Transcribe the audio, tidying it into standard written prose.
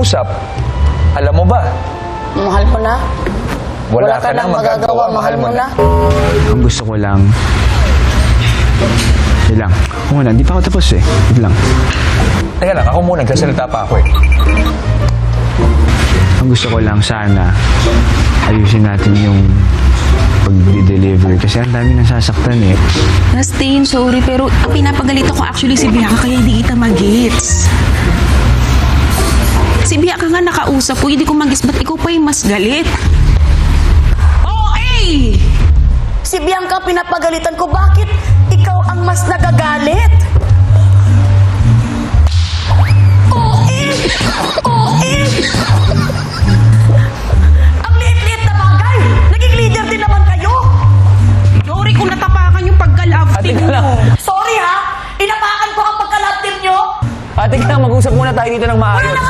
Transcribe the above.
mag-usap. Alam mo ba? Mahal mo na? Wala ka nang magagawa, mahal mo na. Ang gusto ko lang... Wait lang. Oo na, hindi pa ako tapos eh. Wait lang. Teka lang, ako muna, nagsasalita pa ako eh. Ang gusto ko lang sana, ayusin natin yung pag-deliver kasi ang dami nang sasaktan eh. Rastin, sorry, pero ang pinapagalit ako actually si Bianca kaya hindi kita mag-gets. Si Bianca nga nakausap ko, hindi ko mag-gets, ba't ikaw pa yung mas galit? Oh, eh! Si Bianca pinapagalitan ko, bakit ikaw ang mas nagagalit? Ang liit-liit na bagay! Naging leader din naman kayo! Sorry kung natapakan yung pagka-love team Ate ka lang. mo. Sorry ha! Inapakan ko ang pagka-love team nyo! Ate ka lang, mag-usap muna tayo dito ng maayos.